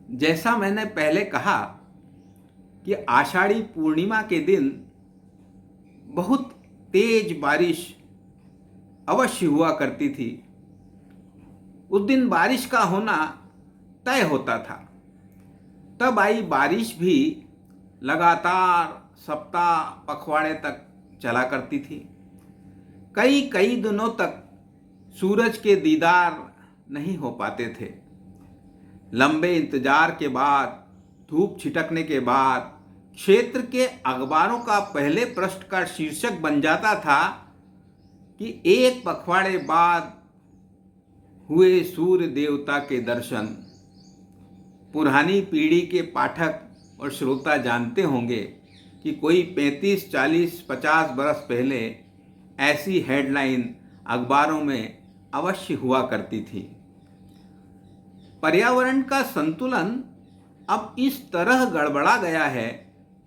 जैसा मैंने पहले कहा कि आषाढ़ी पूर्णिमा के दिन बहुत तेज बारिश अवश्य हुआ करती थी। उस दिन बारिश का होना तय होता था। तब आई बारिश भी लगातार सप्ताह पखवाड़े तक चला करती थी। कई कई दिनों तक सूरज के दीदार नहीं हो पाते थे। लंबे इंतजार के बाद, धूप छिटकने के बाद क्षेत्र के अखबारों का पहले पृष्ठ का शीर्षक बन जाता था कि एक पखवाड़े बाद हुए सूर्य देवता के दर्शन। पुरानी पीढ़ी के पाठक और श्रोता जानते होंगे कि कोई 35, 40, 50 बरस पहले ऐसी हेडलाइन अखबारों में अवश्य हुआ करती थी। पर्यावरण का संतुलन अब इस तरह गड़बड़ा गया है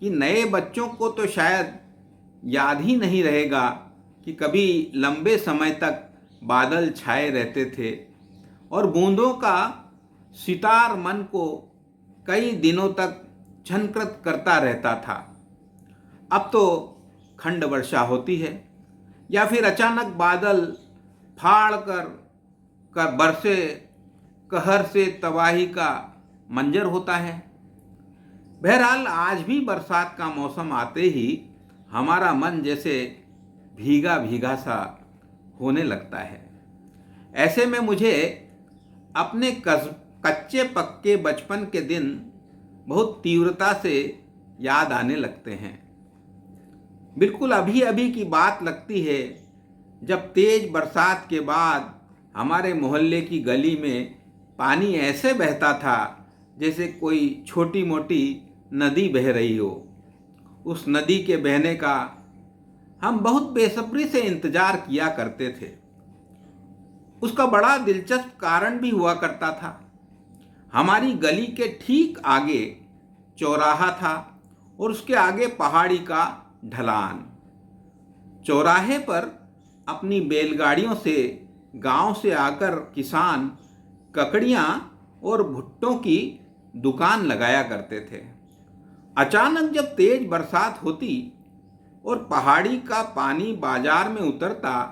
कि नए बच्चों को तो शायद याद ही नहीं रहेगा कि कभी लंबे समय तक बादल छाए रहते थे और बूंदों का सितार मन को कई दिनों तक झंकृत करता रहता था। अब तो खंड वर्षा होती है या फिर अचानक बादल फाड़ कर बरसे, कहर से तबाही का मंजर होता है। बहरहाल आज भी बरसात का मौसम आते ही हमारा मन जैसे भीगा भीगा सा होने लगता है। ऐसे में मुझे अपने कच्चे पक्के बचपन के दिन बहुत तीव्रता से याद आने लगते हैं। बिल्कुल अभी अभी की बात लगती है जब तेज बरसात के बाद हमारे मोहल्ले की गली में पानी ऐसे बहता था जैसे कोई छोटी मोटी नदी बह रही हो। उस नदी के बहने का हम बहुत बेसब्री से इंतजार किया करते थे। उसका बड़ा दिलचस्प कारण भी हुआ करता था। हमारी गली के ठीक आगे चौराहा था और उसके आगे पहाड़ी का ढलान। चौराहे पर अपनी बैलगाड़ियों से गांव से आकर किसान ककड़ियाँ और भुट्टों की दुकान लगाया करते थे। अचानक जब तेज बरसात होती और पहाड़ी का पानी बाजार में उतरता,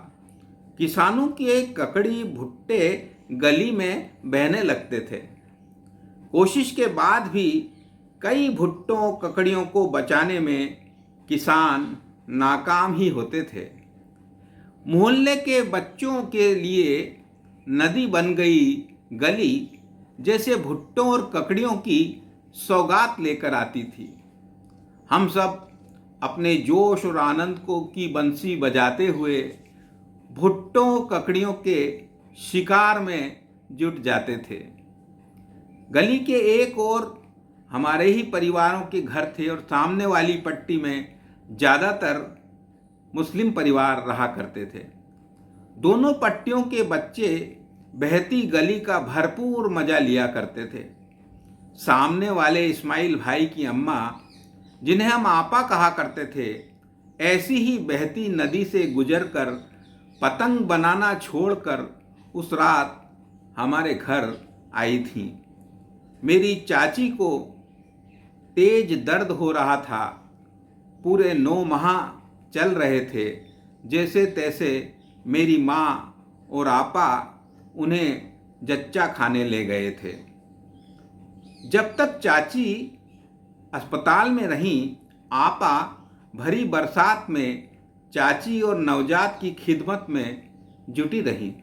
किसानों के ककड़ी भुट्टे गली में बहने लगते थे। कोशिश के बाद भी कई भुट्टों ककड़ियों को बचाने में किसान नाकाम ही होते थे। मोहल्ले के बच्चों के लिए नदी बन गई गली जैसे भुट्टों और ककड़ियों की सौगात लेकर आती थी। हम सब अपने जोश और आनंद को की बंसी बजाते हुए भुट्टों ककड़ियों के शिकार में जुट जाते थे। गली के एक ओर हमारे ही परिवारों के घर थे और सामने वाली पट्टी में ज़्यादातर मुस्लिम परिवार रहा करते थे। दोनों पट्टियों के बच्चे बहती गली का भरपूर मजा लिया करते थे। सामने वाले इस्माइल भाई की अम्मा, जिन्हें हम आपा कहा करते थे, ऐसी ही बहती नदी से गुजरकर पतंग बनाना छोड़कर उस रात हमारे घर आई थीं। मेरी चाची को तेज दर्द हो रहा था। पूरे 9 माह चल रहे थे। जैसे तैसे मेरी माँ और आपा उन्हें जच्चा खाने ले गए थे। जब तक चाची अस्पताल में रहीं, आपा भरी बरसात में चाची और नवजात की खिदमत में जुटी रही।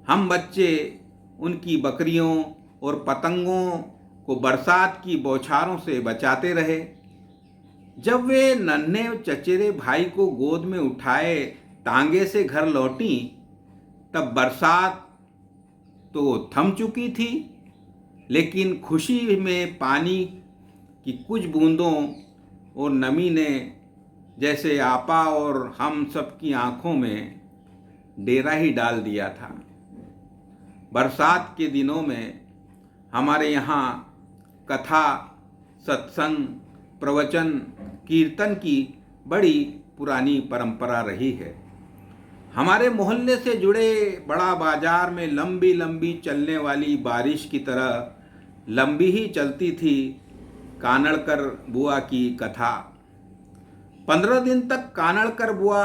हम बच्चे उनकी बकरियों और पतंगों को बरसात की बौछारों से बचाते रहे। जब वे नन्हे चचेरे भाई को गोद में उठाए तांगे से घर लौटी, तब बरसात तो थम चुकी थी, लेकिन खुशी में पानी की कुछ बूंदों और नमी ने जैसे आपा और हम सब की आंखों में डेरा ही डाल दिया था। बरसात के दिनों में हमारे यहाँ कथा, सत्संग, प्रवचन, कीर्तन की बड़ी पुरानी परंपरा रही है। हमारे मोहल्ले से जुड़े बड़ा बाजार में लंबी लंबी चलने वाली बारिश की तरह लंबी ही चलती थी कानड़कर बुआ की कथा। 15 दिन तक कानड़कर बुआ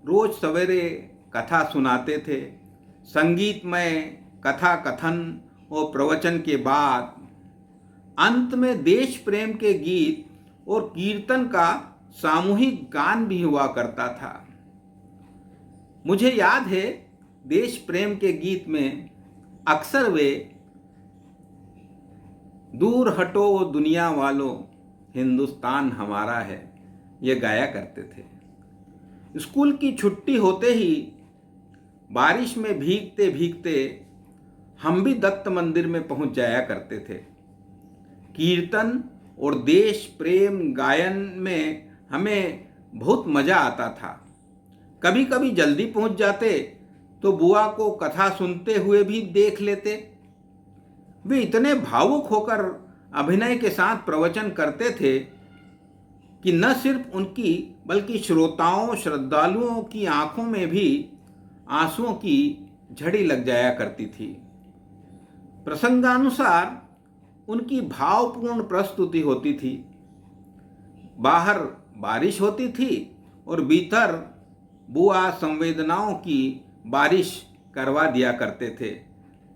रोज सवेरे कथा सुनाते थे। संगीतमय कथा कथन और प्रवचन के बाद अंत में देश प्रेम के गीत और कीर्तन का सामूहिक गान भी हुआ करता था। मुझे याद है, देश प्रेम के गीत में अक्सर वे दूर हटो दुनिया वालों, हिंदुस्तान हमारा है, ये गाया करते थे। स्कूल की छुट्टी होते ही बारिश में भीगते भीगते हम भी दत्त मंदिर में पहुंच जाया करते थे। कीर्तन और देश प्रेम गायन में हमें बहुत मज़ा आता था। कभी कभी जल्दी पहुंच जाते तो बुआ को कथा सुनते हुए भी देख लेते। वे इतने भावुक होकर अभिनय के साथ प्रवचन करते थे कि न सिर्फ उनकी बल्कि श्रोताओं श्रद्धालुओं की आंखों में भी आंसुओं की झड़ी लग जाया करती थी। प्रसंगानुसार उनकी भावपूर्ण प्रस्तुति होती थी। बाहर बारिश होती थी और भीतर बुआ संवेदनाओं की बारिश करवा दिया करते थे।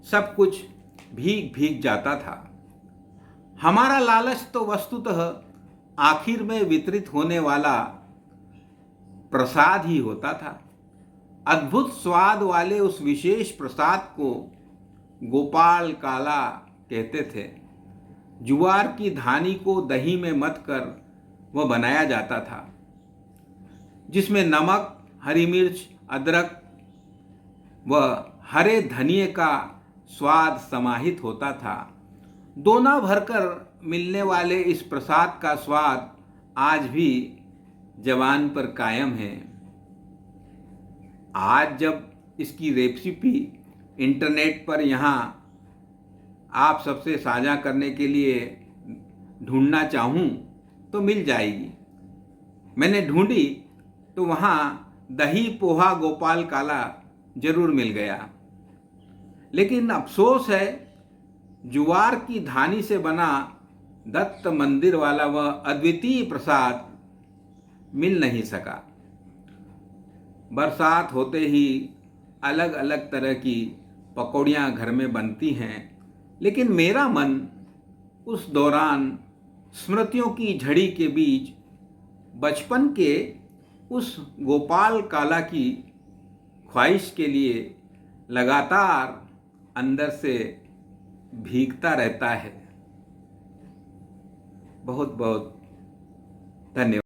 सब कुछ भीग भीग जाता था। हमारा लालच तो वस्तुतः आखिर में वितरित होने वाला प्रसाद ही होता था। अद्भुत स्वाद वाले उस विशेष प्रसाद को गोपाल काला कहते थे। ज्वार की धानी को दही में मथ कर वह बनाया जाता था, जिसमें नमक, हरी मिर्च, अदरक व हरे धनिये का स्वाद समाहित होता था। दोना भरकर मिलने वाले इस प्रसाद का स्वाद आज भी जबान पर कायम है। आज जब इसकी रेसिपी इंटरनेट पर यहाँ आप सबसे साझा करने के लिए ढूंढना चाहूँ तो मिल जाएगी। मैंने ढूंढी तो वहाँ दही पोहा गोपाल काला जरूर मिल गया। लेकिन अफसोस है, ज्वार की धानी से बना दत्त मंदिर वाला वह अद्वितीय प्रसाद मिल नहीं सका। बरसात होते ही अलग अलग तरह की पकौड़ियाँ घर में बनती हैं, लेकिन मेरा मन उस दौरान स्मृतियों की झड़ी के बीच बचपन के उस गोपाल काला की ख्वाहिश के लिए लगातार अंदर से भीगता रहता है। बहुत बहुत धन्यवाद।